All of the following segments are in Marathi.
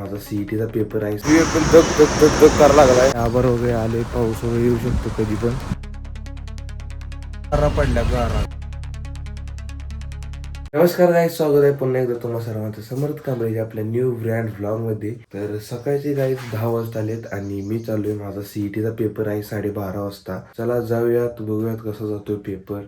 माझा सीईटीचा पेपर आहे. मी एकदम धक धक धक धक करायला लागलाय. आभार वगैरे आले, पाऊस वगैरे येऊ शकतो कधी पण. गारा पडल्या गारा. नमस्कार गाईज, स्वागत आहे पुन्हा एकदा तुम्हा सर्वांचं समर्थ कांबळे आपल्या न्यू ब्रँड व्लॉग मध्ये. तर सकाळचे गाईज 10 वाजता आलेत आणि मी चाललोय. माझा सीईटीचा पेपर आहे 12:30 वाजता. चला जाऊयात, बघूयात कसा जातोय पेपर.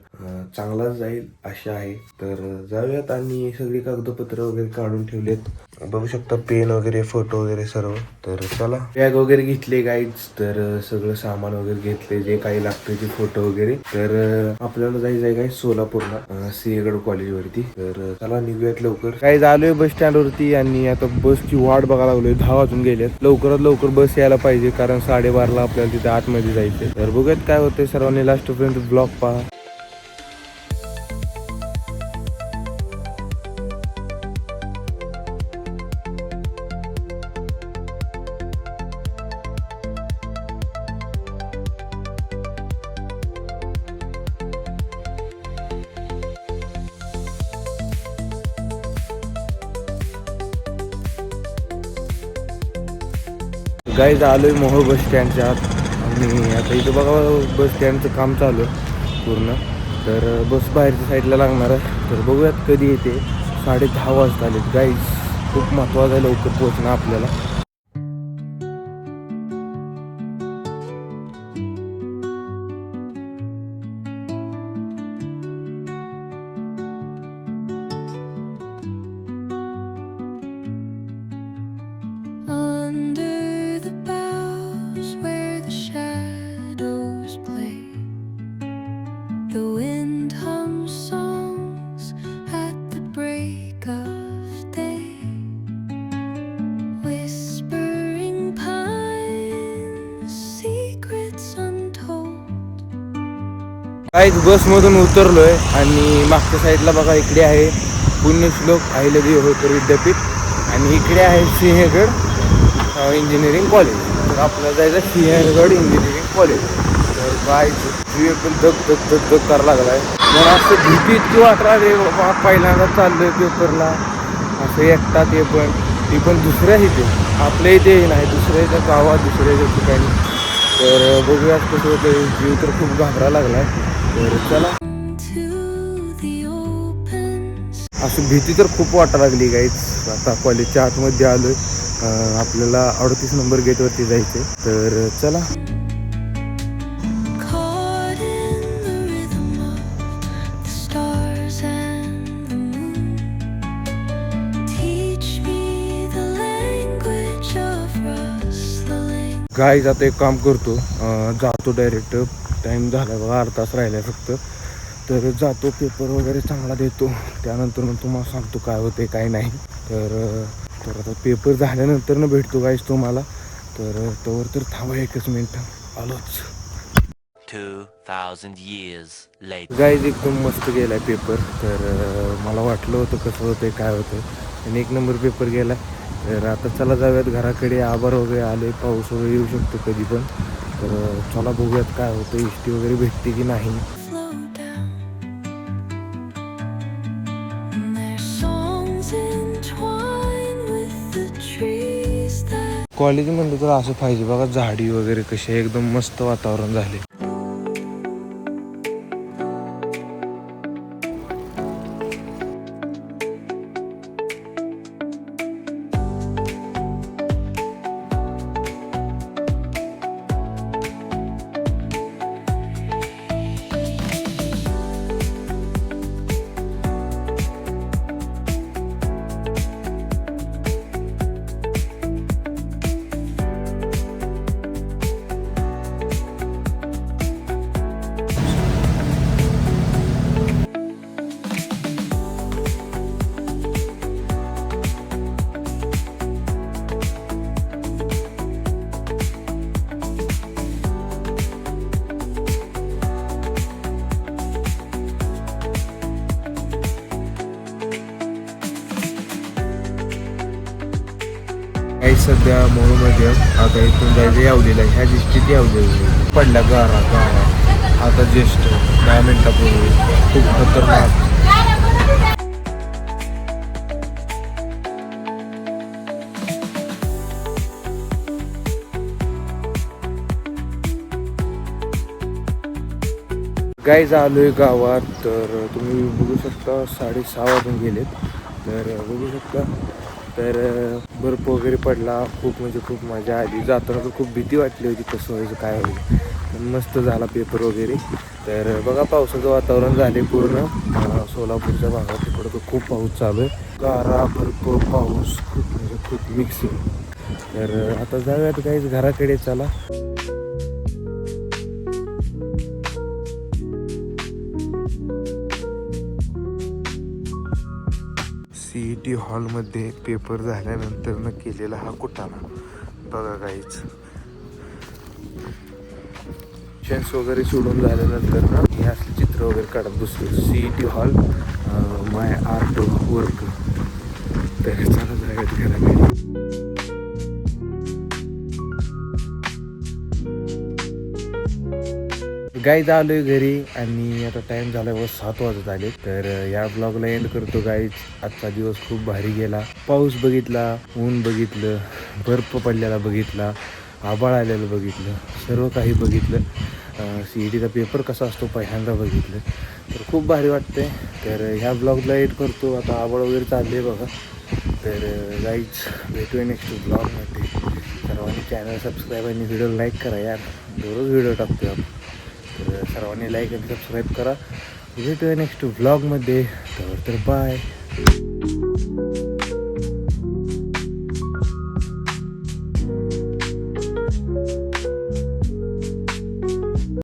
चांगलाच जाईल आशा आहे. तर जाऊयात आणि सगळी कागदपत्र वगैरे काढून ठेवलेत. बघू शकता पेन वगैरे, फोटो वगैरे सर्व. तर चला, बॅग वगैरे घेतले गाईज. तर सगळं सामान वगैरे घेतले, जे काही लागतं ते फोटो वगैरे. तर आपल्याला जायचं आहे गाईज सोलापूरला, सिंहगड कॉलेज वरती. तर चला निघूयात लवकर. काय झालोय बस स्टँड वरती आणि आता बसची वाट बघायला लागलोय. 10 वाजून गेलेत. लवकरात लवकर बस यायला पाहिजे, कारण 12:30ला आपल्याला तिथे आतमध्ये जायचंय. तर बघूयात काय होतंय. सर्वांनी लास्ट पर्यंत ब्लॉग पहा. गाईज आलोय मोहोळ बस स्टँडच्या आत आणि आता इथं बघा बस स्टँडचं काम चालू आहे पूर्ण. तर बस बाहेरच्या साईडला लागणार आहे. तर बघूयात कधी येते. 10:30 वाजता आलेत गाईज. खूप महत्त्वाचं आहे लवकर पोहोचणं आपल्याला. गाईज बसमधून उतरलोय आणि मागच्या साईडला बघा इकडे आहे पुण्यश्लोक अहिल्यादेवी होळकर विद्यापीठ आणि इकडे आहे सिंहगड इंजिनिअरिंग कॉलेज. तर आपल्याला जायचं सिंहगड इंजिनिअरिंग कॉलेज. तर गाईज जीव एकदम धक धक धक धक करायला लागलाय. मला असं भीती इतकी वाटला रे बाबा, पहिल्यांदा चाललोय पेपरला असं एकटा. ती पण दुसऱ्या इथे, आपल्या इथे नाही, दुसऱ्याच्या गावात, दुसऱ्याच्या ठिकाणी. तर बघूया कसं होतं. जीव तर खूप घाबरायला लागलाय. तर चला, असं भीती तर खूप वाटायला लागली गाईज. आता कॉलेजच्या आतमध्ये आलोय. आपल्याला 38 नंबर गेटवरती जायचंय. तर चला. गाईज आता एक काम करतो, जातो डायरेक्ट. टाईम झाला बघा, अर्धा तास राहिला फक्त. तर जातो, पेपर वगैरे चांगला देतो. त्यानंतर मग तुम्हाला सांगतो काय होते काय नाही. तर आता पेपर झाल्यानंतर भेटतो गाईज तुम्हाला. तर तोवर तर थांबा एकच मिनिट, आलोच. 2000 years later. गाईज एकदम मस्त गेलाय पेपर. तर मला वाटलं होतं कसं होतंय काय होतंय, आणि 1 नंबर पेपर गेला. तर आता चला जाऊयात घराकडे. आभार वगैरे आले, पाऊस वगैरे येऊ शकतो कधी पण. तर चला बघूयात काय होतं, एसटी वगैरे भेटते की नाही. कॉलेज म्हणलं तर असं पाहिजे बघा, झाडी वगैरे कशी एकदम मस्त वातावरण झाले. काही सध्या मोहमध्ये आता इथून जायचं यावलेलं आहे. ह्या दिसतीत यावलेलं पडल्या गारा गारा आता जस्ट 10 मिनिटापूर्वी. खूप खतरनाक. गाईज आलो आहे गावात. तर तुम्ही बघू शकता 6:30 वाजून गेलेत. तर बघू शकता तर बर्फ वगैरे पडला खूप, म्हणजे खूप मजा आली. जाताना तर खूप भीती वाटली होती कसं व्हायचं काय व्हायचं. पण मस्त झाला पेपर वगैरे. तर बघा पावसाचं वातावरण झाले पूर्ण सोलापूरच्या भागात. तिकडं तर खूप पाऊस चालू आहे. गारा बर्फ पाऊस खूप, म्हणजे खूप मिक्सिंग. तर आता जाऊयात गाईज घराकडे. चला. CET हॉलमध्ये पेपर झाल्यानंतर न केलेला हा कुटाणा बघा गाईच. शेन्स वगैरे सोडून झाल्यानंतर ना हे असले चित्र वगैरे काढत बसलो. CET हॉल माय आर्ट वर्क. तर चला जाऊयात घराकडे. गाईज आलोय घरी आणि आता टाइम झाला व 7 वाजत आले. तर या ब्लॉगला एंड करतो गाईज. आजचा दिवस खूप भारी गेला. पाऊस बघितला, ऊन बघितलं, बर्फ पडलेला बघितला, आभाळ आलेलं बघितलं, सर्व काही बघितलं. CETचा पेपर कसा असतो पहिल्यांदा बघितलं. तर खूप भारी वाटतंय. तर ह्या ब्लॉगला एंड करतो. आता आभाळ वगैरे चालले बघा. तर गाईज भेटूया नेक्स्ट ब्लॉगमध्ये. सर्वांनी चॅनल सबस्क्राईब आणि व्हिडिओ लाईक करा यार. दररोज व्हिडिओ टाकतो आपण. तर सर्वांनी लाईक आणि सबस्क्राईब करा. भेटूया नेक्स्ट व्लॉगमध्ये. तर बाय.